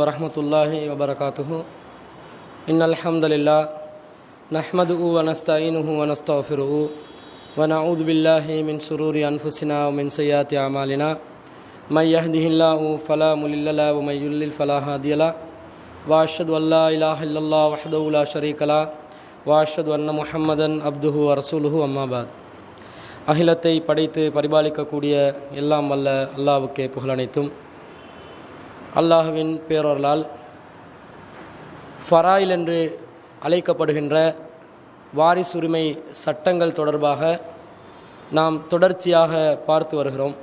வரஹ்மத்துல்லாஹி வபரகாத்துஹு. இன்னல் ஹம்தலில்லாஹ் நஹ்மதுஹு வ நஸ்தஈனுஹு வ நஸ்தக்ஃபிருஹு வ நஊது பில்லாஹி மின் ஷுரூரி அன்ஃபுஸினா வ மின் ஸய்யிஆத்தி அமாலினா மை யஹ்திஹில்லாஹு ஃபலா முலில்ல லஹு வ மை யுலில் ஃபலா ஹாதிய லஹு வ அஷ்ஹது அல்லா இலாஹ இல்லல்லாஹ் வஹ்தஹு லா ஷரீக லஹு வ அஷ்ஹது அன்ன முஹம்மதன் அப்துஹு வ ரசூலுஹு அம்மா பாத். அகிலத்தை படைத்து பரிபாலிக்கக்கூடிய எல்லாம் வல்ல அல்லாஹ்வுக்கே புகழனைத்தும். அல்லாஹ்வின் பேரொருளால் ஃபராயில் என்று அழைக்கப்படுகின்ற வாரிசுரிமை சட்டங்கள் தொடர்பாக நாம் தொடர்ச்சியாக பார்த்து வருகிறோம்.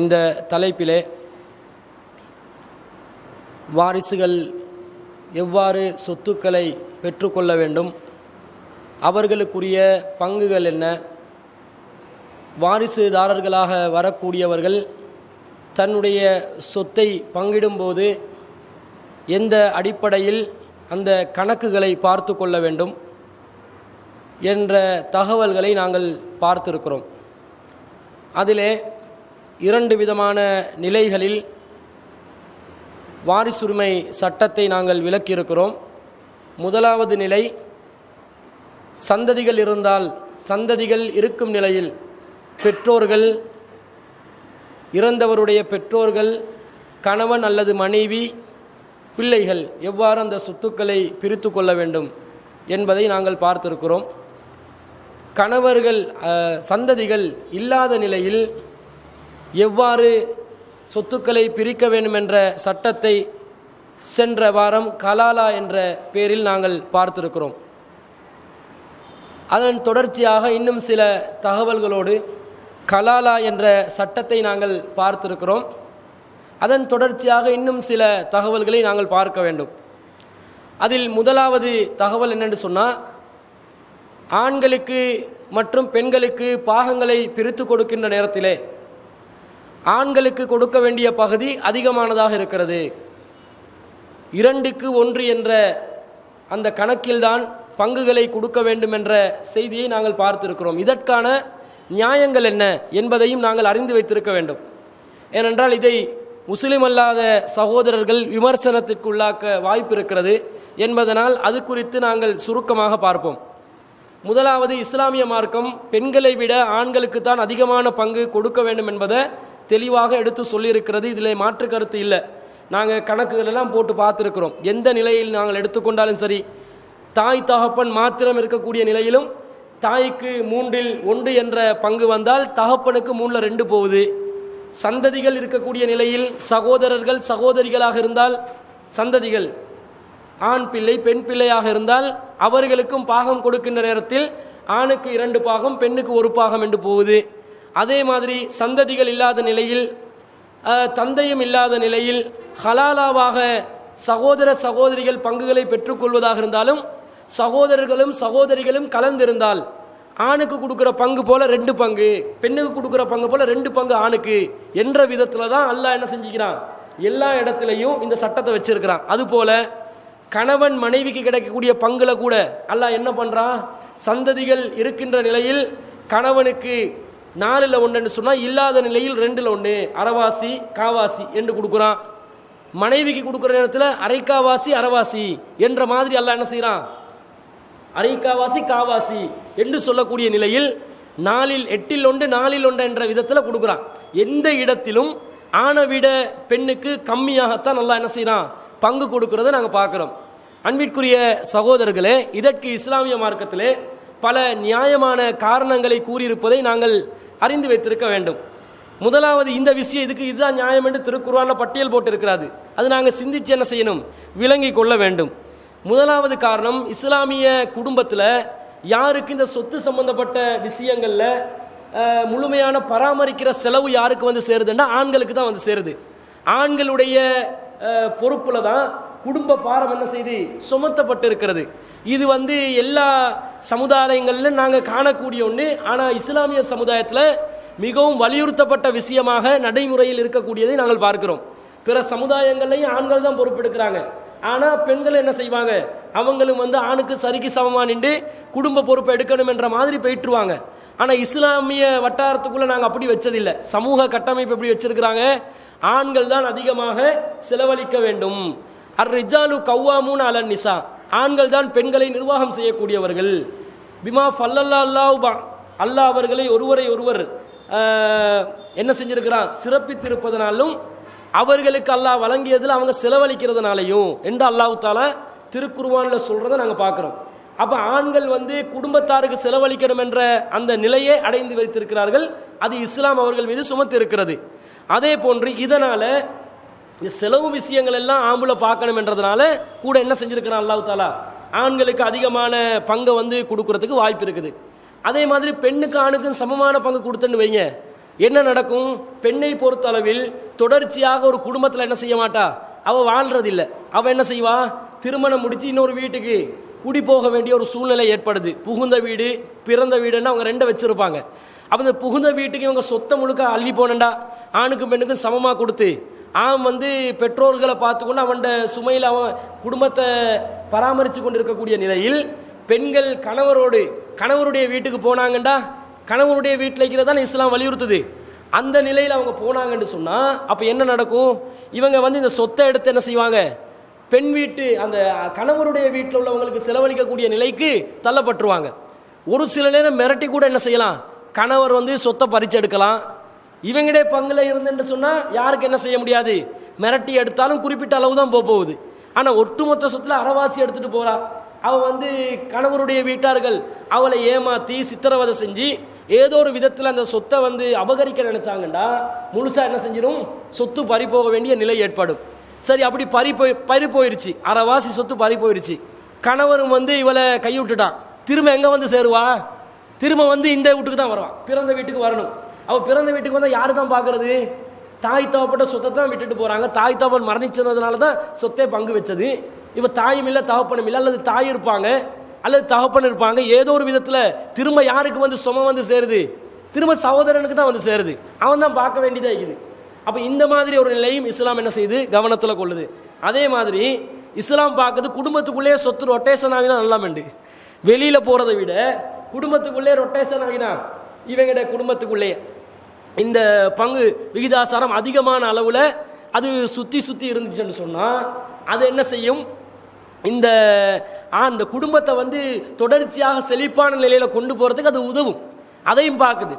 இந்த தலைப்பிலே வாரிசுகள் எவ்வாறு சொத்துக்களை பெற்றுக்கொள்ள வேண்டும், அவர்களுக்குரிய பங்குகள் என்ன, வாரிசுதாரர்களாக வரக்கூடியவர்கள் தன்னுடைய சொத்தை பங்கிடும்போது எந்த அடிப்படையில் அந்த கணக்குகளை பார்த்து கொள்ள வேண்டும் என்ற தகவல்களை நாங்கள் பார்த்திருக்கிறோம். அதிலே இரண்டு விதமான நிலைகளில் வாரிசுரிமை சட்டத்தை நாங்கள் விளக்கியிருக்கிறோம். முதலாவது நிலை, சந்ததிகள் இருந்தால் சந்ததிகள் இருக்கும் நிலையில் பெற்றோர்கள், இறந்தவருடைய பெற்றோர்கள், கணவன் அல்லது மனைவி, பிள்ளைகள் எவ்வாறு அந்த சொத்துக்களை பிரித்து கொள்ள வேண்டும் என்பதை நாங்கள் பார்த்திருக்கிறோம். கணவர்கள் சந்ததிகள் இல்லாத நிலையில் எவ்வாறு சொத்துக்களை பிரிக்க வேண்டும் என்ற சட்டத்தை சென்ற வாரம் கலாலா என்ற பெயரில் நாங்கள் பார்த்திருக்கிறோம். அதன் தொடர்ச்சியாக இன்னும் சில தகவல்களோடு கலாலா என்ற சட்டத்தை நாங்கள் பார்த்திருக்கிறோம். அதன் தொடர்ச்சியாக இன்னும் சில தகவல்களை நாங்கள் பார்க்க வேண்டும். அதில் முதலாவது தகவல் என்னென்று சொன்னால், ஆண்களுக்கு மற்றும் பெண்களுக்கு பாகங்களை பிரித்து கொடுக்கின்ற நேரத்திலே ஆண்களுக்கு கொடுக்க வேண்டிய பகுதி அதிகமானதாக இருக்கிறது. 2:1 என்ற அந்த கணக்கில்தான் பங்குகளை கொடுக்க வேண்டும் என்ற செய்தியை நாங்கள் பார்த்திருக்கிறோம். இதற்கான நியாயங்கள் என்ன என்பதையும் நாங்கள் அறிந்து வைத்திருக்க வேண்டும். ஏனென்றால் இதை முஸ்லிம் அல்லாத சகோதரர்கள் விமர்சனத்திற்கு உள்ளாக்க வாய்ப்பு இருக்கிறது என்பதனால் அது குறித்து நாங்கள் சுருக்கமாக பார்ப்போம். முதலாவது, இஸ்லாமிய மார்க்கம் பெண்களை விட ஆண்களுக்கு தான் அதிகமான பங்கு கொடுக்க வேண்டும் என்பதை தெளிவாக எடுத்து சொல்லியிருக்கிறது. இதில் மாற்று கருத்து இல்லை. நாங்கள் கணக்குகள் எல்லாம் போட்டு பார்த்துருக்கிறோம். எந்த நிலையில் நாங்கள் எடுத்துக்கொண்டாலும் சரி, தாய் தகப்பன் மாத்திரம் இருக்கக்கூடிய நிலையிலும் தாய்க்கு 3:1 என்ற பங்கு வந்தால் தகப்பனுக்கு 3:2 போகுது. சந்ததிகள் இருக்கக்கூடிய நிலையில் சகோதரர்கள் சகோதரிகளாக இருந்தால், சந்ததிகள் ஆண் பிள்ளை பெண் பிள்ளையாக இருந்தால் அவர்களுக்கும் பாகம் கொடுக்கின்ற நேரத்தில் ஆணுக்கு 2 பாகம் பெண்ணுக்கு 1 பாகம் என்று போகுது. அதே மாதிரி சந்ததிகள் இல்லாத நிலையில், தந்தையும் இல்லாத நிலையில் ஹலாலாவாக சகோதர சகோதரிகள் பங்குகளை பெற்றுக்கொள்வதாக இருந்தாலும் சகோதரர்களும் சகோதரிகளும் கலந்திருந்தால் ஆணுக்கு கொடுக்குற பங்கு போல 2 பங்கு, பெண்ணுக்கு கொடுக்குற பங்கு போல 2 பங்கு ஆணுக்கு என்ற விதத்தில் தான் அல்லாஹ் என்ன செஞ்சுக்கிறான், எல்லா இடத்துலையும் இந்த சட்டத்தை வச்சிருக்கிறான். அதுபோல கணவன் மனைவிக்கு கிடைக்கக்கூடிய பங்குல கூட அல்லாஹ் என்ன பண்ணுறான், சந்ததிகள் இருக்கின்ற நிலையில் கணவனுக்கு 4:1 சொன்னால் இல்லாத நிலையில் 2:1 அரைவாசி காவாசி என்று கொடுக்குறான். மனைவிக்கு கொடுக்குற நேரத்தில் அரைக்காவாசி அரைவாசி என்ற மாதிரி அல்லாஹ் என்ன செய்கிறான், அரைக்காவாசி காவாசி என்று சொல்லக்கூடிய நிலையில் 8:1 4:1 என்ற விதத்தில் கொடுக்குறான். எந்த இடத்திலும் ஆணை விட பெண்ணுக்கு கம்மியாகத்தான் அல்லாஹ் என்ன செய்கிறான், பங்கு கொடுக்கிறத நாங்கள் பார்க்குறோம். அன்பிற்குரிய சகோதரர்களே, இதற்கு இஸ்லாமிய மார்க்கத்திலே பல நியாயமான காரணங்களை கூறியிருப்பதை நாங்கள் அறிந்து வைத்திருக்க வேண்டும். முதலாவது, இந்த விஷயம் இதுதான் நியாயம் என்று திருக்குர்ஆனில் பட்டியல் போட்டு இருக்கிறாது. அது நாங்கள் சிந்தித்து என்ன செய்யணும், விளங்கி கொள்ள வேண்டும். முதலாவது காரணம், இஸ்லாமிய குடும்பத்தில் யாருக்கு இந்த சொத்து சம்பந்தப்பட்ட விஷயங்களில் முழுமையான பராமரிக்கிற செலவு யாருக்கு வந்து சேருதுன்னா ஆண்களுக்கு தான் வந்து சேருது. ஆண்களுடைய பொறுப்பில் தான் குடும்ப பாரம் என்ன செய்து சுமத்தப்பட்டு இருக்கிறது. இது வந்து எல்லா சமுதாயங்களிலும் நாங்கள் காணக்கூடிய ஒன்று. ஆனால் இஸ்லாமிய சமுதாயத்தில் மிகவும் வலியுறுத்தப்பட்ட விஷயமாக நடைமுறையில் இருக்கக்கூடியதை நாங்கள் பார்க்கிறோம். பிற சமுதாயங்கள்லையும் ஆண்கள் தான் பொறுப்பெடுக்கிறாங்க. ஆனால் பெண்கள் என்ன செய்வாங்க, அவங்களும் வந்து ஆணுக்கு சரிக்கு சமமாக நின்று குடும்ப பொறுப்பை எடுக்கணும் என்ற மாதிரி போயிட்டுருவாங்க. ஆனால் இஸ்லாமிய வட்டாரத்துக்குள்ளே நாங்கள் அப்படி வச்சதில்லை. சமூக கட்டமைப்பு எப்படி வச்சிருக்கிறாங்க, ஆண்கள் தான் அதிகமாக செலவழிக்க வேண்டும். ரிஜாலு கவ்வாமூன் அலன் நிசா, ஆண்கள் தான் பெண்களை நிர்வாகம் செய்யக்கூடியவர்கள். பிமா ஃபல்லல்லாஹு அல்லாஹ் அவர்களை ஒருவரை ஒருவர் என்ன செஞ்சிருக்கிறான், சிறப்பித்திருப்பதனாலும் அவர்களுக்கு அல்லாஹ் வழங்கியதில் அவங்க செலவழிக்கிறதுனாலையும் என்று அல்லாஹ் தாலா திருக்குர்ஆனில் சொல்கிறத நாங்கள் பார்க்குறோம். அப்போ ஆண்கள் குடும்பத்தாருக்கு செலவழிக்கணும் என்ற அந்த நிலையை அடைந்து வைத்திருக்கிறார்கள். அது இஸ்லாம் அவர்கள் மீது சுமத்தி இருக்கிறது. அதே போன்று இதனால் இந்த செலவு விஷயங்கள் எல்லாம் ஆம்பளை பார்க்கணும் என்றதுனால கூட என்ன செஞ்சுருக்கிறான் அல்லாஹ் தாலா, ஆண்களுக்கு அதிகமான பங்கை கொடுக்கறதுக்கு வாய்ப்பு இருக்குது. அதே மாதிரி பெண்ணுக்கு ஆணுக்கும் சமமான பங்கு கொடுத்தேன்னு வைங்க, என்ன நடக்கும், பெண்ணை பொறுத்த அளவில் தொடர்ச்சியாக ஒரு குடும்பத்தில் என்ன செய்ய மாட்டா, அவள் வாழ்றதில்லை. அவள் என்ன செய்வா, திருமணம் முடித்து இன்னொரு வீட்டுக்கு குடி போக வேண்டிய ஒரு சூழ்நிலை ஏற்படுது. புகுந்த வீடு பிறந்த வீடுன்னு அவங்க ரெண்டை வச்சுருப்பாங்க. அப்போ இந்த புகுந்த வீட்டுக்கு இவங்க சொத்தை முழுக்க அள்ளி போனண்டா, ஆணுக்கும் பெண்ணுக்கும் சமமாக கொடுத்து அவன் பெற்றோர்களை பார்த்துக்கொண்டு அவன் சுமையில் அவன் குடும்பத்தை பராமரித்து கொண்டு இருக்கக்கூடிய நிலையில் பெண்கள் கணவருடைய வீட்டுக்கு போனாங்கண்டா, கணவருடைய வீட்டில் இருக்கிறதான் இஸ்லாம் வலியுறுத்துது. அந்த நிலையில் அவங்க போனாங்கன்னு சொன்னால் அப்போ என்ன நடக்கும், இவங்க இந்த சொத்தை எடுத்து என்ன செய்வாங்க, பெண் வீட்டு அந்த கணவருடைய வீட்டில் உள்ளவங்களுக்கு செலவழிக்கக்கூடிய நிலைக்கு தள்ளப்பட்டுருவாங்க. ஒரு சில நேரம் மிரட்டி கூட என்ன செய்யலாம், கணவர் சொத்தை பறிச்சு எடுக்கலாம். இவங்களே பங்கில் இருந்துன்னு சொன்னால் யாருக்கு என்ன செய்ய முடியாது, மிரட்டி எடுத்தாலும் குறிப்பிட்ட அளவு தான் போகுது. ஆனால் ஒட்டுமொத்த சொத்தில் அறவாசி எடுத்துகிட்டு போகிறா. அவள் கணவருடைய வீட்டார்கள் அவளை ஏமாற்றி சித்திரவதை செஞ்சு ஏதோ ஒரு விதத்தில் அந்த சொத்தை அபகரிக்க நினச்சாங்கண்டா முழுசாக என்ன செஞ்சிடும், சொத்து பறி போக வேண்டிய நிலை ஏற்படும். சரி, அப்படி பறி போயிருச்சு, அறவாசி சொத்து பறி போயிருச்சு. கணவரும் இவளை கைவிட்டுட்டான். திரும்ப எங்கே சேருவா, திரும்ப இந்த வீட்டுக்கு தான் வருவான், பிறந்த வீட்டுக்கு வரணும். அவள் பிறந்த வீட்டுக்கு வந்தால் யாரு தான் பார்க்கறது, தாய் தகப்பட்ட சொத்தை தான் விட்டுட்டு போகிறாங்க. தாய் தகப்பன் மரணிச்சதுனால தான் சொத்தை பங்கு வச்சது. இப்போ தாயும் இல்லை தகப்பனும் இல்லை, அல்லது தாய் இருப்பாங்க அல்லது தகப்பன் இருப்பாங்க. ஏதோ ஒரு விதத்தில் திரும்ப யாருக்கு சுமம் சேருது, திரும்ப சகோதரனுக்கு தான் சேருது. அவன் தான் பார்க்க வேண்டியதாக இருக்குது. அப்போ இந்த மாதிரி ஒரு நிலையும் இஸ்லாம் என்ன செய்யுது, கவனத்தில் கொள்ளுது. அதே மாதிரி இஸ்லாம் பார்க்குது குடும்பத்துக்குள்ளேயே சொத்து ரொட்டேஷன் ஆகினா நல்லாமெண்டு. வெளியில் போகிறத விட குடும்பத்துக்குள்ளே ரொட்டேஷன் ஆகினா இவங்களுடைய குடும்பத்துக்குள்ளேயே இந்த பங்கு விகிதாசாரம் அதிகமான அளவில் அது சுற்றி இருந்துச்சுன்னு சொன்னால் அது என்ன செய்யும், இந்த குடும்பத்தை தொடர்ச்சியாக செழிப்பான நிலையில் கொண்டு போகிறதுக்கு அது உதவும். அதையும் பார்க்குது.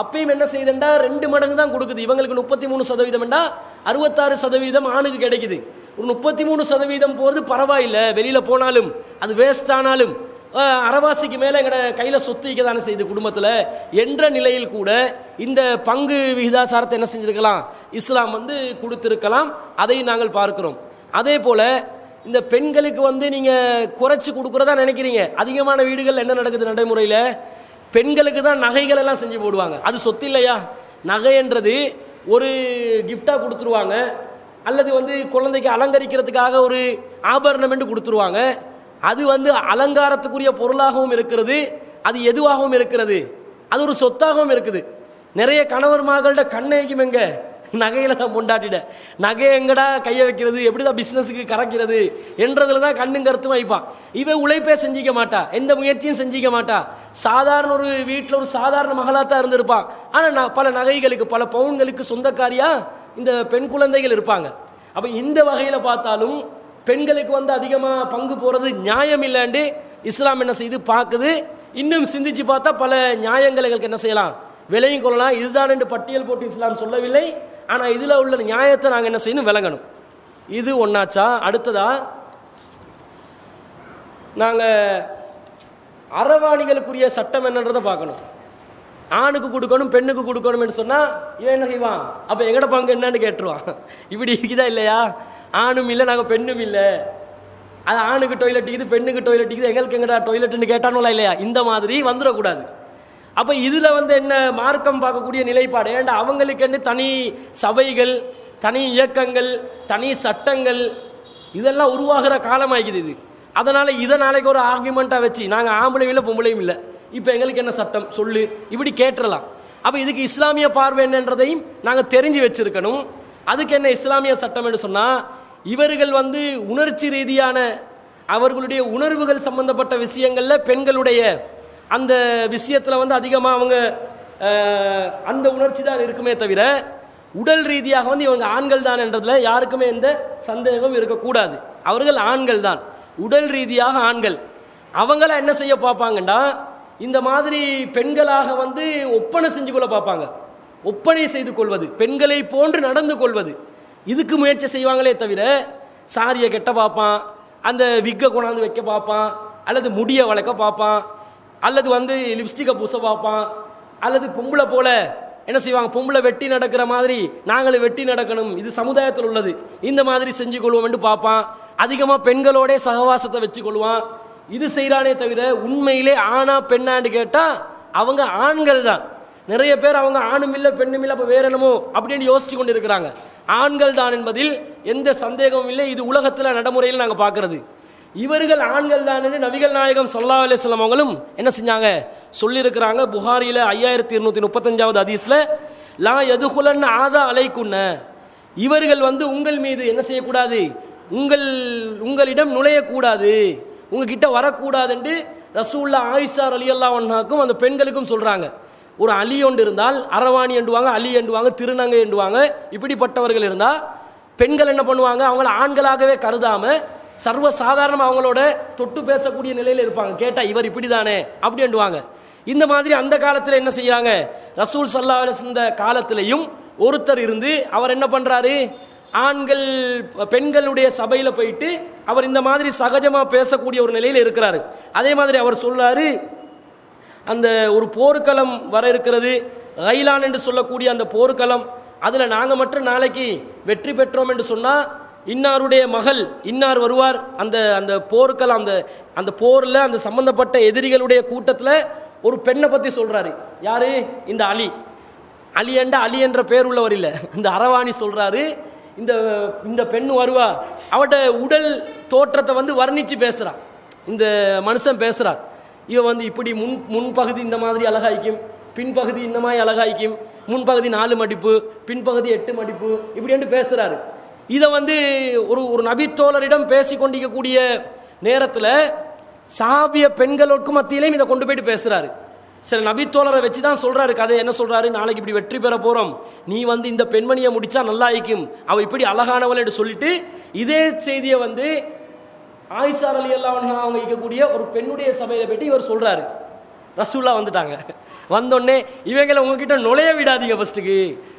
அப்பயும் என்ன செய்யுதுண்டா, 2 மடங்கு தான் கொடுக்குது. இவங்களுக்கு 33%, 66% ஆணுக்கு கிடைக்குது. ஒரு 33% போகிறது பரவாயில்லை, வெளியில் போனாலும் அது வேஸ்ட் ஆனாலும் அறவாசிக்கு மேலே எங்கட கையில் சொத்து வைக்க தானே செய்யுது குடும்பத்தில் என்ற நிலையில் கூட இந்த பங்கு விகிதாசாரத்தை என்ன செஞ்சுருக்கலாம், இஸ்லாம் கொடுத்துருக்கலாம். அதை நாங்கள் பார்க்கிறோம். அதே போல் இந்த பெண்களுக்கு நீங்கள் குறைச்சி கொடுக்குறதா நினைக்கிறீங்க. அதிகமான வீடுகள் என்ன நடக்குது நடைமுறையில், பெண்களுக்கு தான் நகைகள் எல்லாம் செஞ்சு போடுவாங்க. அது சொத்து இல்லையா, நகைன்றது ஒரு கிஃப்டாக கொடுத்துருவாங்க, அல்லது குழந்தைக்கு அலங்கரிக்கிறதுக்காக ஒரு ஆபரணம் கொடுத்துருவாங்க. அது அலங்காரத்துக்குரிய பொருளாகவும் இருக்கிறது, அது எதுவாகவும் இருக்கிறது, அது ஒரு சொத்தாகவும் இருக்குது. நிறைய கணவர்மார்கள்ட்ட கண்ணைக்கும் எங்கே நகையில் தான் கொண்டாட்டிட, நகை எங்கடா கையை வைக்கிறது, எப்படி தான் பிஸ்னஸுக்கு கறக்கிறது என்றதில் தான் கண்ணும் கருத்தும் வைப்பான். இவன் உழைப்பே செஞ்சிக்க மாட்டா, எந்த முயற்சியும் செஞ்சிக்க மாட்டா. சாதாரண ஒரு வீட்டில் ஒரு சாதாரண மகளாக தான் இருந்திருப்பான். ஆனால் பல நகைகளுக்கு பல பவுன்களுக்கு சொந்தக்காரியாக இந்த பெண் குழந்தைகள் இருப்பாங்க. அப்போ இந்த வகையில் பார்த்தாலும் பெண்களுக்கு அதிகமாக பங்கு போகிறது நியாயம் இல்லைண்டு இஸ்லாம் என்ன செய்து பார்க்குது. இன்னும் சிந்திச்சு பார்த்தா பல நியாயங்களுக்கு என்ன செய்யலாம், விலையும் கொள்ளலாம். இதுதான் என்று பட்டியல் போட்டு இஸ்லாம் சொல்லவில்லை. ஆனால் இதில் உள்ள நியாயத்தை நாங்கள் என்ன செய்யணும், விளங்கணும். இது ஒன்றாச்சா. அடுத்ததா நாங்கள் அறவாணிகளுக்குரிய சட்டம் என்னன்றதை பார்க்கணும். ஆணுக்கு கொடுக்கணும் பெண்ணுக்கு கொடுக்கணும்னு சொன்னால் இவன் என்ன செய்வான், அப்போ எங்கட பங்கு என்னன்னு கேட்டுருவான். இப்படி இருக்குதா இல்லையா, ஆணும் இல்லை நாங்கள் பெண்ணும் இல்லை, அது ஆணுக்கு டாய்லெட் இருக்குது பெண்ணுக்கு டாய்லெட் இருக்குது, எங்களுக்கு எங்கடா டாய்லெட்டுன்னு கேட்டானோலாம் இல்லையா, இந்த மாதிரி வந்துடக்கூடாது. அப்போ இதில் என்ன மார்க்கம் பார்க்கக்கூடிய நிலைப்பாடு, ஏன்டா அவங்களுக்கு தனி சபைகள், தனி இயக்கங்கள், தனி சட்டங்கள் இதெல்லாம் உருவாகிற காலமாகிக்குது இது. அதனால் இதை நாளைக்கு ஒரு ஆர்குமெண்ட்டாக வச்சு நாங்கள் ஆம்பளையும் இல்லை பொம்பளையும் இல்லை, இப்போ எங்களுக்கு என்ன சட்டம் சொல்லு, இப்படி கேட்டுடலாம். அப்போ இதுக்கு இஸ்லாமிய பார்வை என்னன்றதையும் நாங்கள் தெரிஞ்சு வச்சுருக்கணும். அதுக்கு என்ன இஸ்லாமிய சட்டம் என்று சொன்னால், இவர்கள் உணர்ச்சி ரீதியான அவர்களுடைய உணர்வுகள் சம்பந்தப்பட்ட விஷயங்களில் பெண்களுடைய அந்த விஷயத்தில் வந்து அதிகமாக அவங்க அந்த உணர்ச்சி தான் இருக்குமே தவிர உடல் ரீதியாக வந்து இவங்க ஆண்கள் தான் என்றதில் யாருக்குமே எந்த சந்தேகமும் இருக்கக்கூடாது. அவர்கள் ஆண்கள் தான், உடல் ரீதியாக ஆண்கள். அவங்கள என்ன செய்ய பார்ப்பாங்கண்டா, இந்த மாதிரி பெண்களாக வந்து ஒப்பனை செஞ்சு கொள்ள பார்ப்பாங்க. ஒப்பனை செய்து கொள்வது, பெண்களை போன்று நடந்து கொள்வது, இதுக்கு முயற்சி செய்வாங்களே தவிர சாரியை கெட்ட பார்ப்பான், அந்த விக்கை கொண்டாந்து வைக்க பார்ப்பான், அல்லது முடியை வளர்க்க பார்ப்பான், அல்லது வந்து லிப்ஸ்டிக்கை பூச பார்ப்பான், அல்லது பொம்பளை போல என்ன செய்வாங்க, பொம்பளை வெட்டி நடக்கிற மாதிரி நாங்களும் வெட்டி நடக்கணும், இது சமுதாயத்தில் உள்ளது, இந்த மாதிரி செஞ்சு கொள்வோம் என்று பார்ப்பான். அதிகமாக பெண்களோட சகவாசத்தை வச்சு கொள்வான். இது செய்கிறானே தவிர உண்மையிலே ஆணா பெண்ணான்னு கேட்டால் அவங்க ஆண்கள் தான். நிறைய பேர் அவங்க ஆணும் இல்லை பெண்ணும் இல்லை, அப்போ வேற என்னமோ அப்படின்னு யோசிச்சு கொண்டு இருக்கிறாங்க. ஆண்கள் தான் என்பதில் எந்த சந்தேகமும் இல்லை. இது உலகத்தில் நடைமுறையில் நாங்கள் பார்க்கறது. இவர்கள் ஆண்கள் தான் என்று நபிகள் நாயகம் ஸல்லல்லாஹு அலைஹி வஸல்லம் அவங்களும் என்ன செஞ்சாங்க சொல்லியிருக்கிறாங்க. புகாரியில் 5235வது ஹதீஸ்ல, லா யதுகுலன் ஆதா அலைக்குன்ன, இவர்கள் வந்து உங்கள் மீது என்ன செய்யக்கூடாது, உங்களிடம் நுழையக்கூடாது, உங்ககிட்ட வரக்கூடாது என்று ரசூலுல்லா ஆயிஷா ரலியல்லாஹு அன்ஹாக்கும் அந்த பெண்களுக்கும் சொல்றாங்க. ஒரு அலி ஒன்று இருந்தால் அரவாணி என்றுவாங்க, அலி என்றுவாங்க, திருநங்கை என்றுவாங்க. இப்படிப்பட்டவர்கள் இருந்தால் பெண்கள் என்ன பண்ணுவாங்க, அவங்கள ஆண்களாகவே கருதாம சர்வ சாதாரணமாக அவங்களோட தொட்டு பேசக்கூடிய நிலையில் இருப்பாங்க. கேட்டால் இவர் இப்படி தானே அப்படி என்றுவாங்க. இந்த மாதிரி அந்த காலத்தில் என்ன செய்யறாங்க, ரசூல் ஸல்லல்லாஹு அலைஹி வஸல்லம் காலத்திலையும் ஒருத்தர் இருந்து அவர் என்ன பண்றாரு, ஆண்கள் பெண்களுடைய சபையில் போயிட்டு அவர் இந்த மாதிரி சகஜமாக பேசக்கூடிய ஒரு நிலையில் இருக்கிறாரு. அதே மாதிரி அவர் சொல்றாரு, அந்த ஒரு போர்க்களம் வர இருக்கிறது, கைலான் என்று சொல்லக்கூடிய அந்த போர்க்களம், அதில் நாங்கள் மட்டும் நாளைக்கு வெற்றி பெற்றோம் என்று சொன்னால் இன்னாருடைய மகள் இன்னார் வருவார். அந்த அந்த போர்க்களம், அந்த அந்த போரில் அந்த சம்பந்தப்பட்ட எதிரிகளுடைய கூட்டத்தில் ஒரு பெண்ணை பற்றி சொல்கிறாரு. யாரு, இந்த அலி. அலி என்ற பேர் உள்ளவர் இல்லை, இந்த அரவாணி சொல்கிறாரு, இந்த இந்த பெண் வருவா, அவட உடல் தோற்றத்தை வந்து வர்ணித்து பேசுகிறான். இந்த மனுஷன் பேசுகிறார், இவன் வந்து இப்படி முன்பகுதி இந்த மாதிரி அழகாய்க்கும், பின்பகுதி இந்த மாதிரி அழகாய்க்கும், முன்பகுதி 4 மடிப்பு, பின்பகுதி 8 மடிப்பு, இப்படி என்று பேசுகிறாரு. இதை வந்து ஒரு நபித்தோழரிடம் பேசி கொண்டிருக்கக்கூடிய நேரத்தில் சாபிய பெண்களுக்கும் மத்தியிலையும் இதை கொண்டு போயிட்டு பேசுகிறாரு. சில நபித்தோழரை வச்சு தான் சொல்கிறாரு கதை. என்ன சொல்கிறாரு, நாளைக்கு இப்படி வெற்றி பெற போகிறோம், நீ வந்து இந்த பெண்மணியை முடித்தா நல்லா ஆயிக்கும், அவள் இப்படி அழகானவள் என்று சொல்லிட்டு இதே செய்தியை வந்து ஆயிஷா ரலியல்லாஹு அன்ஹா அவங்க இருக்கக்கூடிய ஒரு பெண்ணுடைய சபையில் போயிட்டு இவர் சொல்கிறாரு. ரசூல்லா வந்துட்டாங்க. வந்தோடனே இவங்களை உங்ககிட்ட நுழைய விடாதீங்க, ஃபஸ்ட்டுக்கு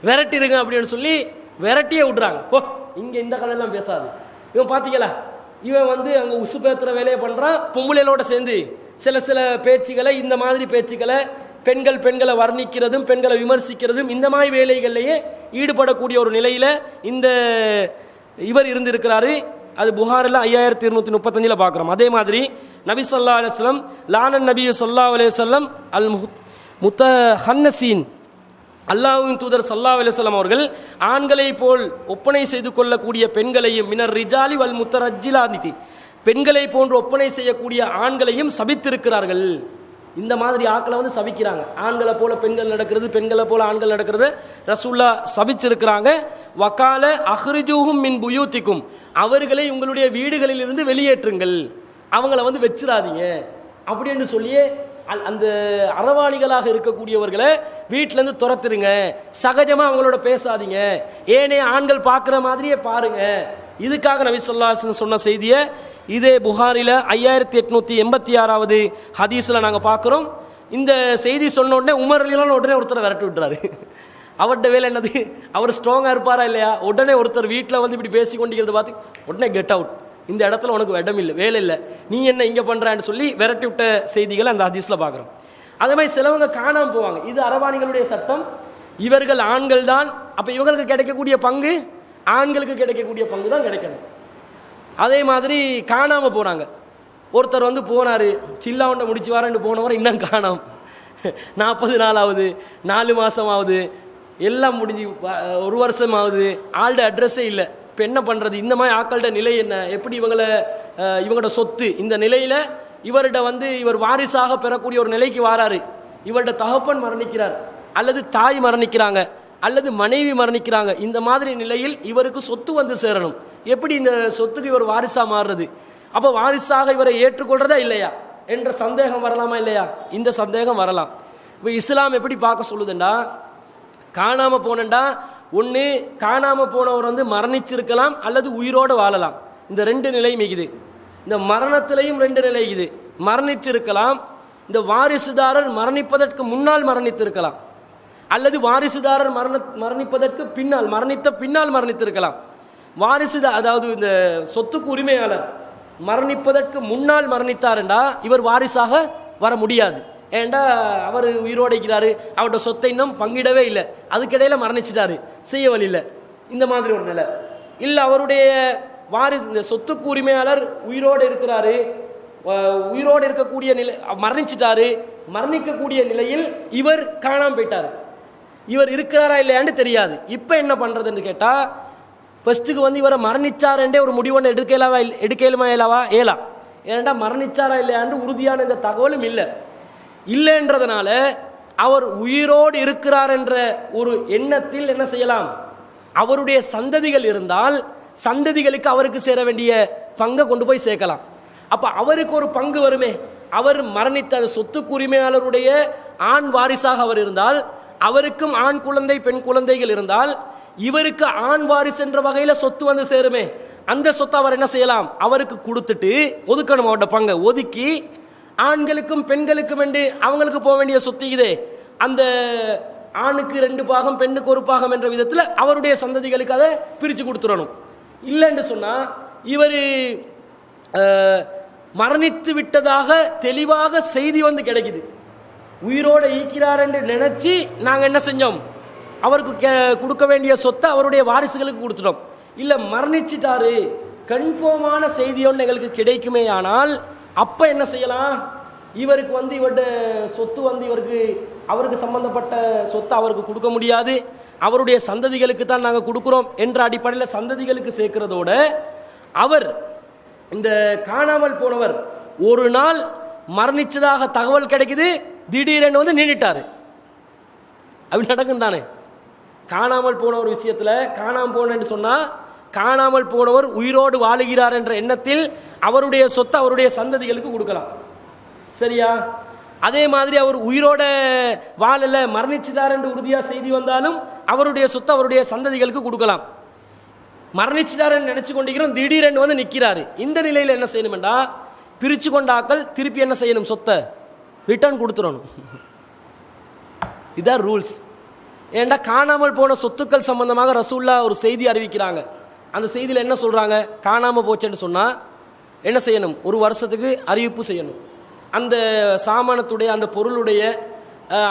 விரட்டிடுங்க அப்படின்னு சொல்லி விரட்டியே விட்றாங்க. ஓ, இங்கே இந்த கதையெல்லாம் பேசாது. இவன் பார்த்தீங்களா, இவன் வந்து அங்கே உசு பேத்துற வேலையை பண்ணுறான். பொம்பளைகளோட சேர்ந்து சில பேச்சுக்களை, இந்த மாதிரி பேச்சுக்களை, பெண்களை வர்ணிக்கிறதும் பெண்களை விமர்சிக்கிறதும் இந்த மாதிரி வேலைகள்லேயே ஈடுபடக்கூடிய ஒரு நிலையில் இந்த இவர் இருந்திருக்கிறாரு. அது புகாரில் 5235 பார்க்குறோம். அதே மாதிரி நபி ஸல்லல்லாஹு அலைஹி வஸல்லம், லானன் நபி ஸல்லல்லாஹு அலைஹி வஸல்லம் அல் முத்தஹன்னஸீன், அல்லாஹ்வின் தூதர் ஸல்லல்லாஹு அலைஹி வஸல்லம் அவர்கள் ஆண்களை போல் ஒப்பனை செய்து கொள்ளக்கூடிய பெண்களையும், மினர் ரிஜாலி வல் முத்தரஜ்ஜிலாதி, பெண்களை போன்று ஒப்பனை செய்யக்கூடிய ஆண்களையும் சபித்திருக்கிறார்கள். இந்த மாதிரி ஆட்களை வந்து சபிக்கிறாங்க. ஆண்களை போல பெண்கள் நடக்கிறது, பெண்களை போல ஆண்கள் நடக்கிறது ரசூல்லா சபிச்சிருக்கிறாங்க. வகால அஹ்ரிஜூஹும் மின் புயூத்திக்கும், அவர்களை உங்களுடைய வீடுகளில் இருந்து வெளியேற்றுங்கள், அவங்கள வந்து வச்சிடாதீங்க அப்படின்னு சொல்லியே அந்த அரவாணிகளாக இருக்கக்கூடியவர்களை வீட்டிலேருந்து துரத்துருங்க, சகஜமாக அவங்களோட பேசாதீங்க, ஏனே ஆண்கள் பார்க்குற மாதிரியே பாருங்க. இதுக்காக நபி ஸல்லல்லாஹு அலைஹி வஸல்லம் சொன்ன செய்தியை இதே புகாரில் 5886வது ஹதீஸில் நாங்கள் பார்க்குறோம். இந்த செய்தி சொன்ன உடனே உமர் ரலியல்லாஹு உடனே ஒருத்தரை விரட்டி விட்டுறாரு. அவர்கிட்ட வேலை என்னது, அவர் ஸ்ட்ராங்காக இருப்பாரா இல்லையா, உடனே ஒருத்தர் வீட்டில் வந்து இப்படி பேசி கொண்டிருக்கிறத பார்த்து உடனே கெட் அவுட், இந்த இடத்துல உனக்கு இடம் இல்லை, வேலை இல்லை, நீ என்ன இங்கே பண்ணுறான்னு சொல்லி விரட்டி விட்ட செய்திகளை அந்த ஹதீஸில் பார்க்குறோம். அதே மாதிரி சிலவங்க காணாமல் போவாங்க. இது அரவாணிகளுடைய சட்டம். இவர்கள் ஆண்கள் தான், அப்போ இவங்களுக்கு கிடைக்கக்கூடிய பங்கு ஆண்களுக்கு கிடைக்கக்கூடிய பங்கு தான் கிடைக்கணும். அதே மாதிரி காணாமல் போகிறாங்க. ஒருத்தர் வந்து போனார், சில்லாவுண்ட முடிச்சு வரேன்னு போனவர் இன்னும் காணாம, 40 நாள் ஆகுது, 4 மாதம் ஆகுது, எல்லாம் முடிஞ்சு 1 வருஷம் ஆகுது, ஆள்ட அட்ரஸே இல்லை. இப்போ என்ன பண்ணுறது, இந்த மாதிரி ஆக்கள்கிட்ட நிலை என்ன, எப்படி இவங்களோட சொத்து இந்த நிலையில் இவர்கிட்ட வந்து இவர் வாரிசாக பெறக்கூடிய ஒரு நிலைக்கு வாராரு. இவர்கிட்ட தகப்பன் மரணிக்கிறார், அல்லது தாய் மரணிக்கிறாங்க, அல்லது மனைவி மரணிக்கிறாங்க. இந்த மாதிரி நிலையில் இவருக்கு சொத்து வந்து சேரணும். எப்படி இந்த சொத்துக்கு இவர் வாரிசாக மாறுறது? அப்போ வாரிசாக இவரை ஏற்றுக்கொள்றதா இல்லையா? என்ற சந்தேகம் வரலாமா இல்லையா? இந்த சந்தேகம் வரலாம். இப்போ இஸ்லாம் எப்படி பார்க்க சொல்லுதுண்டா, காணாமல் போனண்டா ஒன்று காணாமல் போனவர் வந்து மரணிச்சிருக்கலாம் அல்லது உயிரோடு வாழலாம். இந்த ரெண்டு நிலை மிகுது. இந்த மரணத்திலையும் ரெண்டு நிலை இது. மரணிச்சிருக்கலாம், இந்த வாரிசுதாரர் மரணிப்பதற்கு முன்னால் மரணித்திருக்கலாம், அல்லது வாரிசுதாரர் மரணிப்பதற்கு பின்னால் மரணித்த பின்னால் மரணித்திருக்கலாம். அதாவது இந்த சொத்துக்கு உரிமையாளர் மரணிப்பதற்கு முன்னால் மரணித்தாருண்டா இவர் வாரிசாக வர முடியாது. ஏண்டா அவர் உயிரோடு இருக்கிறாரு, அவரோட சொத்தை இன்னும் பங்கிடவே இல்லை, அதுக்கிடையில் மரணிச்சிட்டாரு, செய்ய வழி இல்லை. இந்த மாதிரி ஒரு நிலை இல்லை. அவருடைய வாரிசு இந்த சொத்துக்கு உரிமையாளர் உயிரோடு இருக்கிறாரு, உயிரோடு இருக்கக்கூடிய நிலை மரணிச்சிட்டாரு, மரணிக்கக்கூடிய நிலையில் இவர் காணாமல் போயிட்டார், இவர் இருக்கிறாரா இல்லையான்னு தெரியாது. இப்போ என்ன பண்ணுறதுன்னு கேட்டால், ஃபஸ்ட்டுக்கு வந்து இவரை மரணிச்சாரண்டே ஒரு முடிவொன்று எடுக்கலுமா ஏலா. ஏன்டா மரணிச்சாரா இல்லையாண்டு உறுதியான இந்த தகவலும் இல்லைன்றதுனால அவர் உயிரோடு இருக்கிறார் என்ற ஒரு எண்ணத்தில் என்ன செய்யலாம், அவருடைய சந்ததிகள் இருந்தால் சந்ததிகளுக்கு அவருக்கு சேர வேண்டிய பங்கை கொண்டு போய் சேர்க்கலாம். அப்போ அவருக்கு ஒரு பங்கு வருமே. அவர் மரணித்த சொத்துக்கு உரிமையாளருடைய ஆண் வாரிசாக அவர் இருந்தால், அவருக்கும் ஆண் குழந்தை பெண் குழந்தைகள் இருந்தால், இவருக்கு ஆண் வாரிசு என்ற வகையில் சொத்து வந்து சேருமே. அந்த சொத்தை அவர் என்ன செய்யலாம், அவருக்கு கொடுத்துட்டு ஒதுக்கணும். அவரோட பங்கை ஒதுக்கி ஆண்களுக்கும் பெண்களுக்கும் என்று அவங்களுக்கு போக வேண்டிய சொத்து இதே, அந்த ஆணுக்கு 2 பாகம் பெண்ணுக்கு 1 பாகம் என்ற விதத்தில் அவருடைய சந்ததிகளுக்கு அதை பிரித்து கொடுத்துடணும். இல்லைன்னு சொன்னால் இவர் மரணித்து விட்டதாக தெளிவாக செய்தி வந்து கிடைக்குது, உயிரோடு ஈக்கிறார் என்று நினச்சி நாங்கள் என்ன செஞ்சோம், அவருக்கு கொடுக்க வேண்டிய சொத்தை அவருடைய வாரிசுகளுக்கு கொடுத்துட்டோம். இல்லை மரணிச்சிட்டாரு கன்ஃபார்மான செய்தி ஒன்று எங்களுக்கு கிடைக்குமே, ஆனால் அப்போ என்ன செய்யலாம், இவருக்கு வந்து இவருடைய சொத்து வந்து அவருக்கு சம்பந்தப்பட்ட சொத்தை அவருக்கு கொடுக்க முடியாது, அவருடைய சந்ததிகளுக்கு தான் நாங்கள் கொடுக்குறோம் என்ற அடிப்படையில் சந்ததிகளுக்கு சேர்க்கிறதோட, அவர் இந்த காணாமல் போனவர் ஒரு நாள் மரணிச்சதாக தகவல் கிடைக்குது, திடீரென்று வந்து நின்றுட்டாரு. அப்படி நடக்கும் தானே. காணாமல் போனவர் விஷயத்தில் காணாமல் போனேன்னு சொன்னால், காணாமல் போனவர் உயிரோடு வாழுகிறார் என்ற எண்ணத்தில் அவருடைய சொத்தை அவருடைய சந்ததிகளுக்கு கொடுக்கலாம், சரியா? அதே மாதிரி அவர் உயிரோட வாழல மரணிச்சிட்டார் என்று உறுதியாக செய்தி வந்தாலும் அவருடைய சொத்தை அவருடைய சந்ததிகளுக்கு கொடுக்கலாம். மரணிச்சிட்டாருன்னு நினச்சி கொண்டிருக்கிறோம், திடீரென்று வந்து நிற்கிறாரு. இந்த நிலையில் என்ன செய்யணும்டா, பிரித்து கொண்டாக்கள் திருப்பி என்ன செய்யணும், சொத்தை ரிட்டர்ன் கொடுத்துடணும். இதான் ரூல்ஸ். ஏன்டா காணாமல் போன சொத்துக்கள் சம்பந்தமாக ரசூல்லா ஒரு செய்தி அறிவிக்கிறாங்க. அந்த செய்தியில் என்ன சொல்கிறாங்க, காணாமல் போச்சுன்னு சொன்னால் என்ன செய்யணும், 1 வருஷத்துக்கு அறிவிப்பு செய்யணும். அந்த சாமானத்துடைய அந்த பொருளுடைய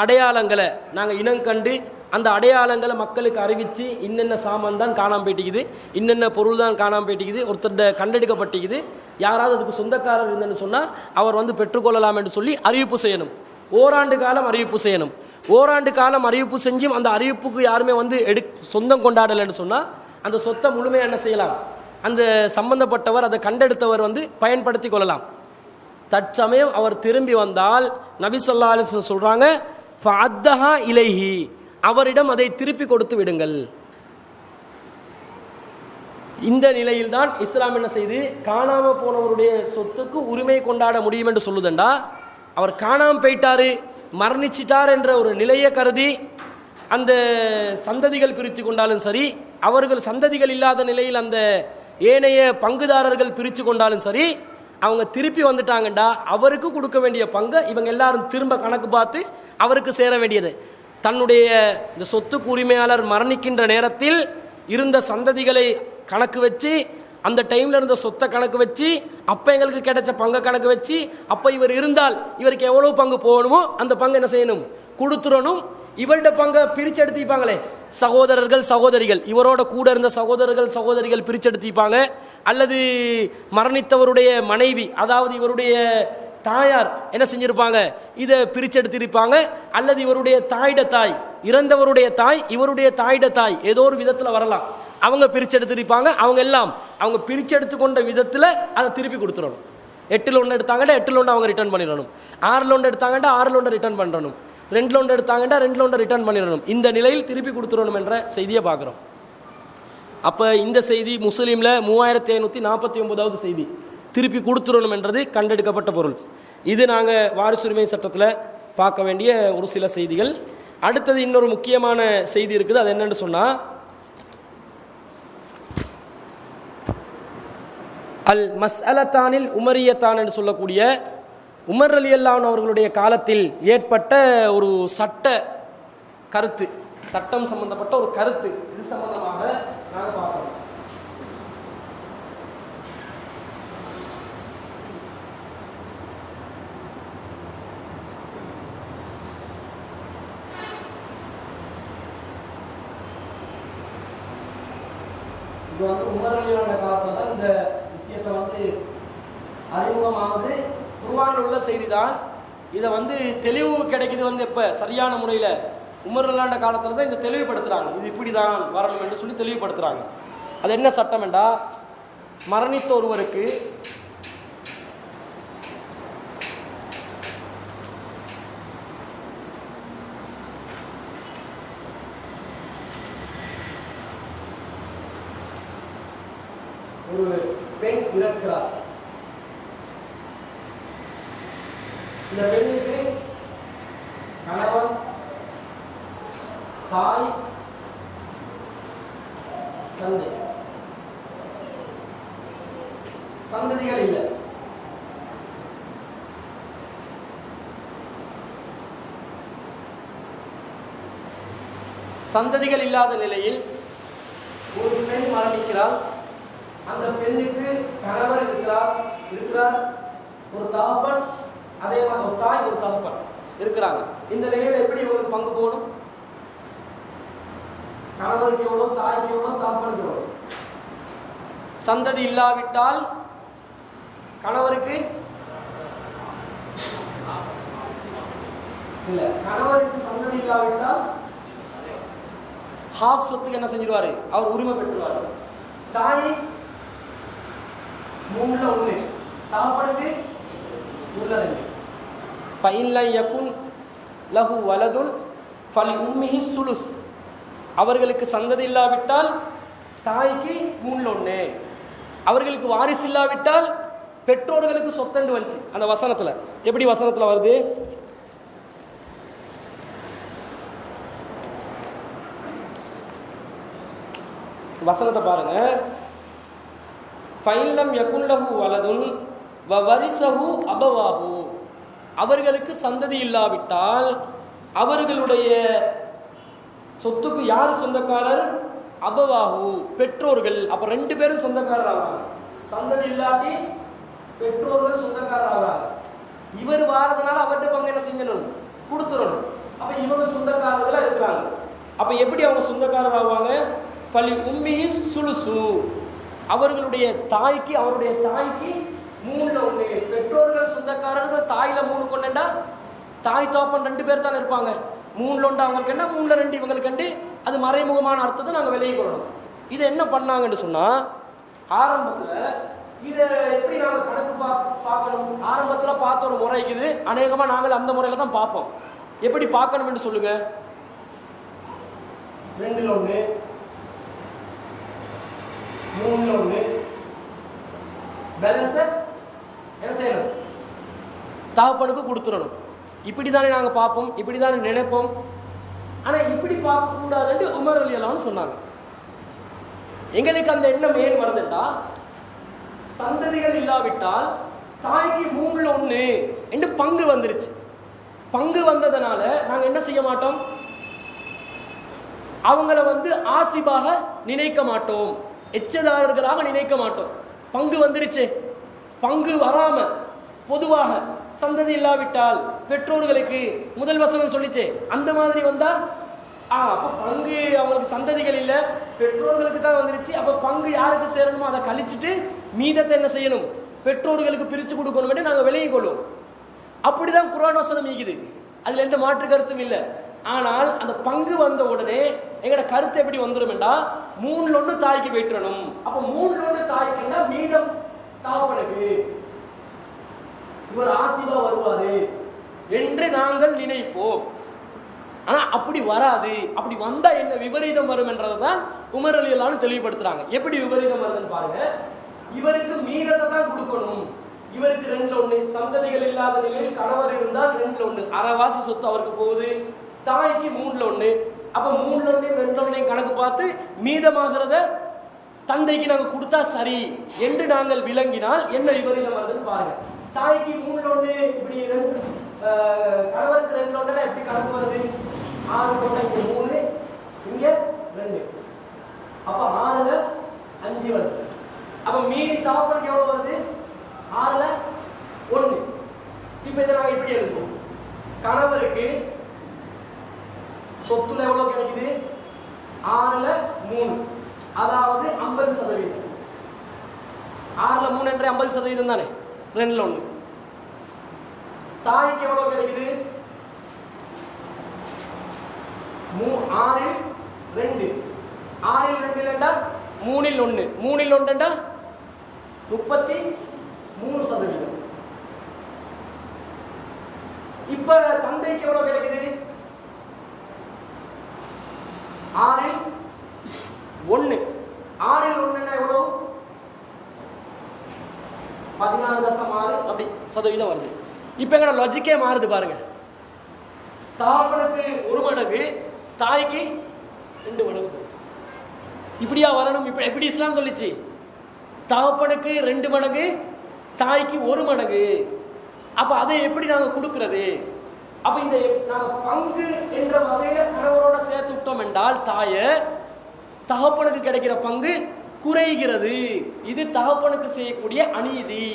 அடையாளங்களை நாங்கள் இனம் கண்டு அந்த அடையாளங்களை மக்களுக்கு அறிவித்து, இன்னென்ன சாமான் தான் காணாமல் போயிட்டிக்குது, இன்னென்ன பொருள் தான் காணாமல் போயிட்டிக்குது, ஒருத்தர் கண்டெடுக்கப்பட்டிக்குது, யாராவது அதுக்கு சொந்தக்காரர் இருந்தேன்னு சொன்னால் அவர் வந்து பெற்றுக்கொள்ளலாம் என்று சொல்லி அறிவிப்பு செய்யணும். ஓராண்டு காலம் அறிவிப்பு செய்யணும். ஓராண்டு காலம் அறிவிப்பு செஞ்சும் அந்த அறிவிப்புக்கு யாருமே வந்து சொந்தம் கொண்டாடலைன்னு சொன்னால் அந்த சொத்தை முழுமையாக என்ன செய்யலாம், அந்த சம்பந்தப்பட்டவர் அதை கண்டெடுத்தவர் வந்து பயன்படுத்தி கொள்ளலாம். தற்சமயம் அவர் திரும்பி வந்தால் நபி ஸல்லல்லாஹு அலைஹி வஸல்லம் சொல்கிறாங்க, ஃபஅத்தஹா இலைஹி, அவரிடம் அதை திருப்பி கொடுத்து விடுங்கள். இந்த நிலையில்தான் இஸ்லாம் என்ன செய்து காணாமல் போனவருடைய சொத்துக்கு உரிமை கொண்டாட முடியும் என்று சொல்லுதண்டா. அவர் காணாமல் போயிட்டாரு மரணிச்சிட்டார் என்ற ஒரு நிலையை கருதி அந்த சந்ததிகள் பிரித்து கொண்டாலும் சரி, அவர்கள் சந்ததிகள் இல்லாத நிலையில் அந்த ஏனைய பங்குதாரர்கள் பிரித்து கொண்டாலும் சரி, அவங்க திருப்பி வந்துட்டாங்கண்டா அவருக்கு கொடுக்க வேண்டிய பங்கை இவங்க எல்லாரும் திரும்ப கணக்கு பார்த்து அவருக்கு சேர வேண்டியது. தன்னுடைய இந்த சொத்துக்கு உரிமையாளர் மரணிக்கின்ற நேரத்தில் இருந்த சந்ததிகளை கணக்கு வச்சு, அந்த டைமில் இருந்த சொத்தை கணக்கு வச்சு, அப்போ எங்களுக்கு கிடைச்ச பங்கை கணக்கு வச்சு, அப்போ இவர் இருந்தால் இவருக்கு எவ்வளோ பங்கு போகணுமோ அந்த பங்கு என்ன செய்யணும், கொடுத்துடணும். இவருடைய பங்கை பிரிச்செடுத்திப்பாங்களே சகோதரர்கள் சகோதரிகள், இவரோட கூட இருந்த சகோதரிகள் பிரிச்செடுத்திப்பாங்க, அல்லது மரணித்தவருடைய மனைவி அதாவது இவருடைய தாயார் என்ன செஞ்சிருப்பாங்க, இதை பிரிச்செடுத்திருப்பாங்க, அல்லது இவருடைய தாயிட தாய், இறந்தவருடைய தாய் இவருடைய தாயிட தாய், ஏதோ ஒரு விதத்தில் வரலாம், அவங்க பிரிச்செடுத்திருப்பாங்க. அவங்க பிரிச்செடுத்து கொண்ட விதத்தில் அதை திருப்பி கொடுத்துடணும். 8ல் 1 எடுத்தாங்கடா 8ல் 1 அவங்க ரிட்டர்ன் பண்ணிடணும், 6ல் 1 எடுத்தாங்கடா 6ல் 1 ரிட்டர்ன் பண்ணணும், 2ல் 1 எடுத்தாங்கடா 2ல் 1 ரிட்டர்ன் பண்ணிடணும். இந்த நிலையில் திருப்பி கொடுத்துடணும் என்ற செய்தியை பார்க்குறோம். அப்போ இந்த செய்தி முஸ்லீமில் 3549வது செய்தி, திருப்பி கொடுத்துடணும் என்றது கண்டெடுக்கப்பட்ட பொருள். இது நாங்கள் வாரிசுரிமை சட்டத்தில் பார்க்க வேண்டிய ஒரு சில செய்திகள். அடுத்தது இன்னொரு முக்கியமான செய்தி இருக்குது. அது என்னன்னு சொன்னால், அல் மஸ்அலத்தானில் உமரியத்தான் என்று சொல்லக்கூடிய உமர் ரலியல்லாஹு அவர்களுடைய காலத்தில் ஏற்பட்ட ஒரு சட்டம் சம்பந்தப்பட்ட ஒரு கருத்து. இது சம்பந்தமாக நாங்கள் பார்க்கிறோம். இது உமர் ரலியல்லாஹு காலத்தில் தான் இந்த விஷயத்தை அறிமுகமானது. குர்ஆனில் உள்ள செய்தி தான். இதை தெளிவு கிடைக்குது எப்போ சரியான முறையில் உமர் ரலியல்லாஹு காலத்தில் தான் இந்த தெளிவுபடுத்துகிறாங்க. இது இப்படி தான் வரணும் என்று சொல்லி தெளிவுபடுத்துகிறாங்க. அது என்ன சட்டம் என்றா, மரணித்த ஒருவருக்கு ஒரு பெண் இறக்கிறார். இந்த பெண்ணுக்கு கணவன், தாய், தந்தை, சந்ததிகள் இல்லை. சந்ததிகள் இல்லாத நிலையில் ஒரு பெண் மரணிக்கிறார். அந்த பெண்ணுக்கு கணவர் இருக்கிறார், ஒரு தகப்பன், அதே மாதிரி ஒரு தாய், ஒரு தகப்பன் இருக்கிறாங்க. இந்த நிலையில் எப்படி இவங்களுக்கு பங்கு போகணும்? கணவருக்கு எவ்வளோ, தாய்க்கு எவ்வளோ, தகப்பனுக்கு எவ்வளோ? சந்ததி இல்லாவிட்டால் கணவருக்கு இல்லை, கணவருக்கு சந்ததி இல்லாவிட்டால் ஹாஃப் சொத்துக்கு என்ன செஞ்சிருவாரு? அவர் உரிமை பெற்றுவார். தாய் 3/1, தகப்பனுக்கு 3/2. ஃபைன்லம் யகுன் லஹு வலதுன் ஃபலி உம்மிஹி சுலுஸ். அவர்களுக்கு சந்ததி இல்லாவிட்டால் தாய்க்கு 3/1. அவர்களுக்கு வாரிசு இல்லாவிட்டால் பெற்றோர்களுக்கு சொத்தண்டு வந்துச்சு. அந்த வசனத்தில் எப்படி வசனத்தில் வருது? வசனத்தை பாருங்க. ஃபைன்லம் யகுன் லஹு வலதுன் வ வரிசஹு அபவாஹு. அவர்களுக்கு சந்ததி இல்லாவிட்டால் அவர்களுடைய சொத்துக்கு யார் சொந்தக்காரர்? அபவாஹு, பெற்றோர்கள். அப்ப 2 பேரும் சொந்தக்காரர் ஆவாங்க. சந்ததி இல்லாட்டி பெற்றோர்கள் சொந்தக்காரர் ஆவாங்க. இவர் வாரதுனால அவர்கிட்ட பங்கு என்ன செஞ்சணும்? கொடுத்துடணும். அப்ப இவங்க சொந்தக்காரர்களா இருக்கிறாங்க. அப்ப எப்படி அவங்க சொந்தக்காரர் ஆவாங்க? ஃபலி உம்மிஹி சுலுசு. அவருடைய தாய்க்கு 3/1. பெற்றோர்கள் சொந்தக்காரர்கள் தாயில 3 கொண்டா, தாய் தாப்பன் 2 பேர் தான் இருப்பாங்க. 3/1 அவங்களுக்கு என்ன, 3/2 இவங்களுக்கு கண்டு. அது மறைமுகமான அர்த்தத்தை நாங்கள் விலகி கொள்ளணும். இதை என்ன பண்ணாங்கன்னு சொன்னா, ஆரம்பத்தில் இதை எப்படி நாங்கள் கணக்கு பார்க்கணும்? ஆரம்பத்தில் பார்த்த ஒரு முறை இருக்குது. அநேகமாக நாங்கள் அந்த முறையில் தான் பார்ப்போம். எப்படி பார்க்கணும் என்று சொல்லுங்க. 2/1, 3/1 பேலன்ஸை என்ன செய்யணும்? தகப்பனுக்கு கொடுத்துடணும். இப்படி தானே நாங்கள் பார்ப்போம், இப்படி தானே நினைப்போம். ஆனால் இப்படி பார்க்கக்கூடாதுன்னு உமர் ரலியல்லாஹு சொன்னாங்க. எங்களுக்கு அந்த எண்ணம் ஏன் வருதுண்டா, சந்ததிகள் இல்லாவிட்டால் தாய்க்கு 3/1 என்று பங்கு வந்துருச்சு. பங்கு வந்ததுனால நாங்கள் என்ன செய்ய மாட்டோம்? அவங்கள ஆசிபாக நினைக்க மாட்டோம், எச்சதாரர்களாக நினைக்க மாட்டோம். பங்கு வந்துருச்சு. பங்கு வராம பொதுவாக சந்ததி இல்லாவிட்டால் பெற்றோர்களுக்கு முதல் வசனம் சொல்லிச்சே, அந்த மாதிரி வந்தா அப்ப பங்கு அவங்களுக்கு சந்ததிகள் இல்லை, பெற்றோர்களுக்கு தான் வந்துருச்சு. அப்ப பங்கு யாருக்கு சேரணுமோ அதை கழிச்சுட்டு மீதத்தை என்ன செய்யணும்? பெற்றோர்களுக்கு பிரித்து கொடுக்கணும். நாங்கள் விலகிக் கொள்வோம். அப்படிதான் குர்ஆன் வசனம் ஈகுது. அதுல எந்த மாற்று கருத்தும் இல்லை. ஆனால் அந்த பங்கு வந்த உடனே எங்களோட கருத்து எப்படி வந்துடும்? 3/1 தாய்க்கு போயிட்டணும். அப்ப 3/1 தாய்க்குன்னா மீதம் தகப்பனுக்கு, இவர் ஆசிபா வருவாரு என்று நாங்கள் நினைப்போம். ஆனா அப்படி வராது. அப்படி வந்தா என்ன விபரீதம் வரும் என்றதை தான் உமர் ரலியல்லாஹு தெளிவுபடுத்துறாங்க. எப்படி விபரீதம் வருதுன்னு பாருங்க. இவருக்கு மீதத்தை தான் கொடுக்கணும், இவருக்கு 2/1, சந்ததிகள் இல்லாத நிலையில் கணவர் இருந்தால் 2/1, அரைவாசி சொத்து அவருக்கு போகுது. தாய்க்கு 3/1. அப்ப 3/1 2/1 கணக்கு பார்த்து மீதமாகிறத தந்தைக்கு நாங்கள் கொடுத்தா சரி என்று நாங்கள் விளங்கினால் என்ன விபரீதம் வருதுன்னு பாருங்க. தாய்க்கு 3/1 இப்படி கணவருக்கு 2/1 எப்படி கணக்கு வருது? 6 போட்டா இங்க 3 இங்க 2, அப்ப 6ல 5 வருது. அப்ப மீதி தகப்பனுக்கு எவ்வளவு வருது? 6ல 1. இப்ப இதை நாங்க எப்படி எழுதுவோம்? கணவருக்கு சொத்துல எவ்வளவு கிடைக்குது? 6ல 3, அதாவது 50%. 6ல 3 என்ற 50% தானே, 2/1. தாய்க்கு எவ்வளவு கிடைக்குது? 6ல் 2, 6ல் 2 இல்லைண்டா 3ல் 1, 3ல் 1 33%. இப்ப தந்தைக்கு எவ்வளவு கிடைக்குது? 6ல் 1, 6ல் 1 எவ்வளவு? 16.6 அப்படி சதவீதம் வருது. இப்ப எங்க லாஜிக்கே மாறுது பாருங்க. தகப்பனுக்கு 1 மடங்கு, தாய்க்கு 2 மடங்கு. இப்படியா வரணும்? இப்ப எப்படி இஸ்லாம் சொல்லிச்சு? தகப்பனுக்கு 2 மடங்கு, தாய்க்கு 1 மடங்கு. அப்ப அதை எப்படி நாங்க கொடுக்கிறது? அப்ப இந்த நாங்க பங்கு என்ற வகையில கணவரோட சேர்த்து விட்டோம் என்றால் தாய தகப்பனுக்கு கிடைக்கிற பங்கு குறைகிறது. இது தகப்பனுக்கு செய்யக்கூடிய அநீதி.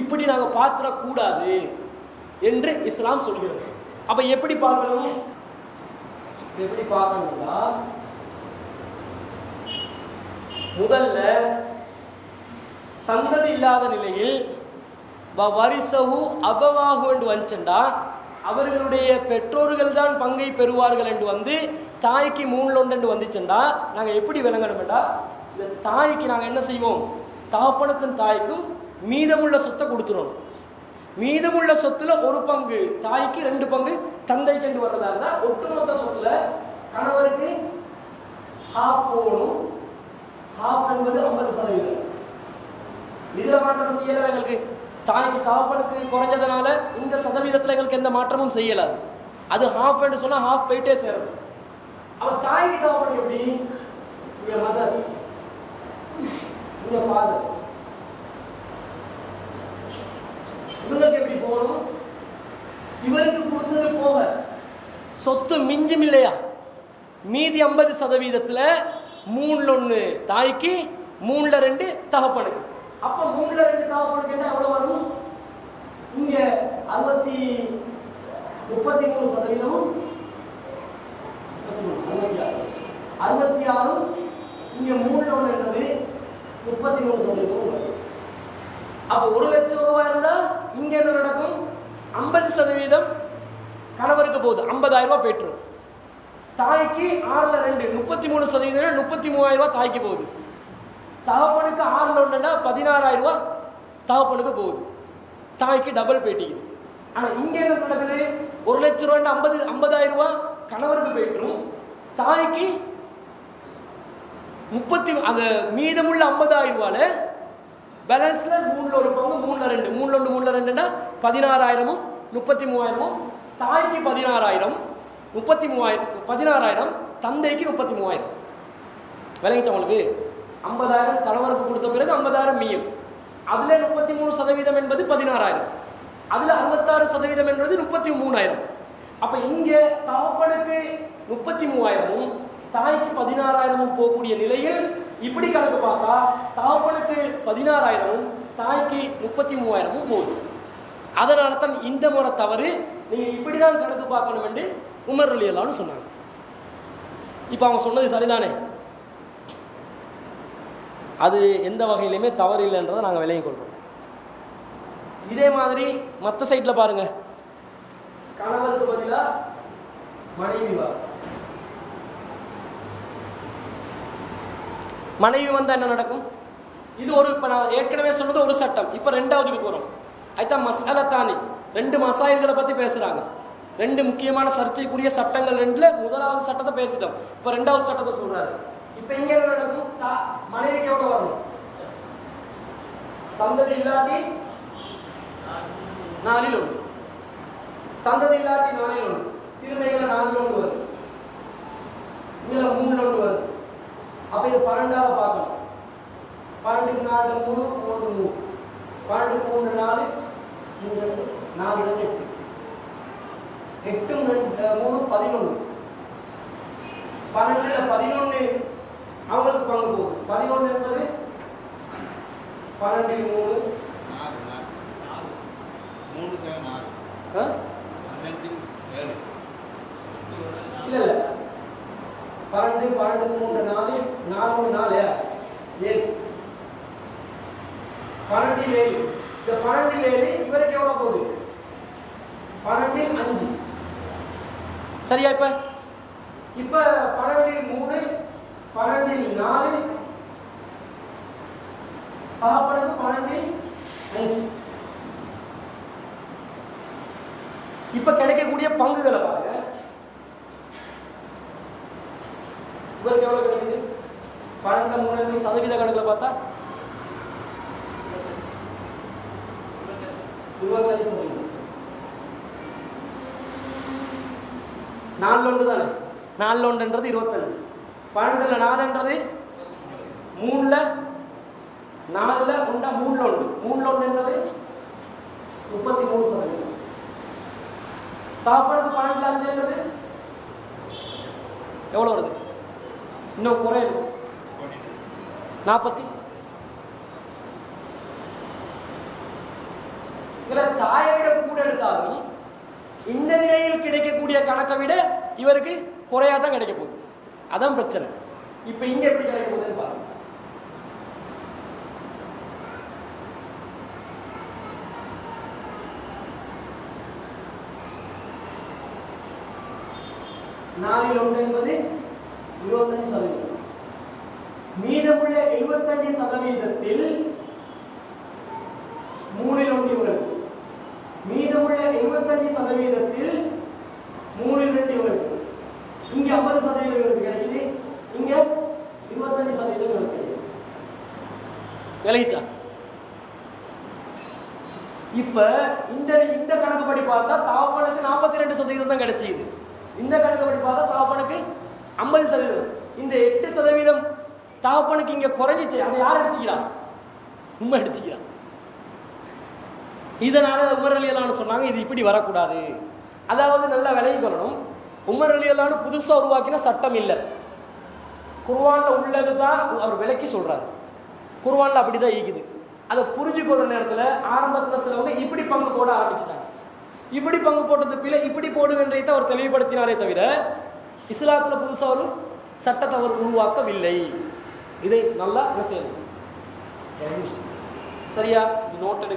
இப்படி நாங்க பார்த்துடக்கூடாது என்று இஸ்லாம் சொல்கிறது. அப்ப எப்படி பார்க்கணும்? எப்படி பார்க்கணும்னா, முதல்ல சந்ததி இல்லாத நிலையில் வரிசகு அபவாகு என்று வந்துச்சா அவர்களுடைய பெற்றோர்கள் தான் பங்கை பெறுவார்கள் என்று வந்து தாய்க்கு 3/1 என்று வந்துச்சுண்டா நாங்கள் எப்படி விளங்கணும்டா, இந்த தாய்க்கு நாங்கள் என்ன செய்வோம்? தகப்பனுக்கும் தாய்க்கும் மீதமுள்ள சொத்தை கொடுத்துருவோம். மீதமுள்ள சொத்துல 1 பங்கு தாய்க்கு, 2 பங்கு தந்தைக்கு என்று வர்றதா இருந்தால் ஒட்டுமொத்த சொத்துல கணவருக்கு ஹாஃப் போகணும். ஹாஃப் என்பது 50%. இதுல மாற்றம் செய்யல. எங்களுக்கு தாய்க்கு தகப்பனுக்கு குறைஞ்சதுனால இந்த சதவீதத்தில் எங்களுக்கு எந்த மாற்றமும் செய்யலாது. அது ஹாஃப் என்று சொன்னா ஹாஃப் போயிட்டே சேரணும். அவ தாய்க்கு தகப்பனுக்கு எப்படி? இங்க மதர், இங்க ஃபாதர், இவங்களுக்கு எப்படி போகணும்? இவருக்கு கொடுத்தது போக சொத்து மிஞ்சும் இல்லையா? மீதி 50%, 3/1 தாய்க்கு, 3/2 தகப்பனுக்கு. அப்ப 3/2 தகப்பனுக்கு என்ன எவ்வளவு வரும்? இங்க 33%, 66, இங்க 3/1 என்றது 33%. அப்ப 1 லட்சம் ரூபாய் இருந்தா இங்க என்ன நடக்கும்? 50% கணவருக்கு போகுது, 50,000 ரூபாய் பெற்றோம். தாய்க்கு 6ல் 2, 33%, 33,000 ரூபாய் தாய்க்கு போகுது. தகப்பனுக்கு 6ல் 1 16,000 ரூபாய் தகப்பனுக்கு போகுது. தாய்க்கு டபுள் பேட்டிக்குது. ஆனா இங்க என்ன நடக்குது? 1 லட்சம் ரூபாய் 50,000 ரூபாய் கணவருக்கு போயிட்டுரும். தாய்க்கு அந்த மீதமுள்ள 50,000 ரூபாயில பேலன்ஸ்ல 3ல் 1 பங்கு, 3ல் 2, 3ல் 2 16,000, 33,000. தாய்க்கு 16,000, 16,000, தந்தைக்கு 33,000. விளங்கிச்சா உங்களுக்கு? 50,000 கணவருக்கு கொடுத்த பிறகு 50,000 மீயும். அதுல 33% என்பது 16,000, அதுல 66% என்பது 33,000. அப்ப இங்க தகப்பனுக்கு 33,000, தாய்க்கு 16,000 போகக்கூடிய நிலையில் இப்படி கணக்கு பார்த்தா தகப்பனுக்கு 16,000, தாய்க்கு 33,000 போகுது. அதனால தான் இந்த முறை தவறு, நீங்க இப்படிதான் கணக்கு பார்க்கணும் என்று உமர் ரலியல்லாஹு அன்ஹு சொன்னாங்க. இப்ப அவங்க சொன்னது சரிதானே? அது எந்த வகையிலுமே தவறு இல்லைன்றதை நாங்கள் விளங்கிக் கொள்றோம். இதே மாதிரி மற்ற சைட்ல பாருங்க, கணவருக்கு பதிலாக மனைவி வா. மனைவி வந்தா என்ன நடக்கும்? இது ஒரு, இப்ப நான் ஏற்கனவே சொன்னது ஒரு சட்டம். இப்ப 2வதுக்கு போறோம். அதுதான் மசாலத்தானி. 2 மசாயில்களை பத்தி பேசுறாங்க. 2 முக்கியமான சர்ச்சைக்குரிய சட்டங்கள். 2ல முதலாவது சட்டத்தை பேசிட்டோம். இப்ப 2வது சட்டத்தை சொல்றாரு. இப்ப இங்க என்ன நடக்கும்? மனைவிக்கு எவ்வளவு வரணும்? சந்ததி இல்லாட்டி 4 சந்ததி இல்லாட்டி 4 திருமைகளை 4 வருது, இதுல 3 வருது. அப்ப இது 12ஆக பார்க்கணும். 12க்கு 4 3 3 12க்கு 3 4 3 4 8 8 3 11 12ல 11 அவங்களுக்கு பங்கு போகுது. 11 என்பது 12 3 இல்ல 12 12க்கு 3 4 4 4 7 12 7 இந்த 12 7 இவருக்கு எவ்வளவு போகுது? 12 5 சரியா? இப்ப 12 3 12 4 பாப்பனுக்கு 12 5. இப்ப கிடைக்கக்கூடிய பங்குகளை பாருங்க. இவருக்கு எவ்வளவு கிடைக்குது? 12 3 சதவீத கணக்குல பார்த்தா 25%. 4 தானே? 4 25. 12ல 4 3ல 4ல உண்டா 3 என்றது 33%. தாப்பனுக்கு 12ல 5 என்றது எவ்வளவு வருது? இன்னும் குறையும் 40. இதுல தாயை விட கூட எடுத்தாலும் இந்த நிலையில் கிடைக்கக்கூடிய கணக்கை விட இவருக்கு குறையாதான் கிடைக்க போகுது. அதான் பிரச்சனை. இப்ப இங்க எப்படி கிடைக்க போகுதுன்னு பாருங்க. நாலில் 1 என்பது 25%. மீதமுள்ள 75%த்தில் 3ல் 1 இவருக்கு, மீதமுள்ள 75%த்தில் 3ல் 2 இவருக்கு. இங்க 50% இவருக்கு கிடைக்குது, இங்க 25% இவருக்கு கிடைக்குது. விளைச்சா? இப்ப இந்த கணக்குப்படி பார்த்தா தாப்பனுக்கு 42% தான் கிடைச்சிது. இந்த கணக்குப்படி பார்த்தா தாப்பனுக்கு 50%. இந்த 8% தாப்பனுக்கு இங்க குறைஞ்சிச்சு. அதை யார் எடுத்துக்கிறான்? உண்மை எடுத்துக்கிறான். இதனால உமர் ரலியல்லாஹு சொன்னாங்க இது இப்படி வரக்கூடாது. அதாவது நல்லா விலகி கொள்ளணும். உமர் ரலியல்லாஹு புதுசா உருவாக்கின சட்டம் இல்லை. குர்ஆன்ல உள்ளது தான் அவர் விலக்கி சொல்றாரு. குர்ஆன்ல அப்படிதான் இருக்குது. அதை புரிஞ்சு கொள்ற நேரத்தில் ஆரம்பத்தில் சிலவங்க இப்படி பங்கு போட ஆரம்பிச்சிட்டாங்க. இப்படி பங்கு போட்டது பிள்ளை இப்படி போடுவென்றதை அவர் தெளிவுபடுத்தினாரே தவிர இஸ்லாத்துல புதுசா ஒரு சட்டத்தை அவர் உருவாக்கவில்லை. இதை நல்லா என்ன செய்யணும்? சரியா? நோட் எடுக்க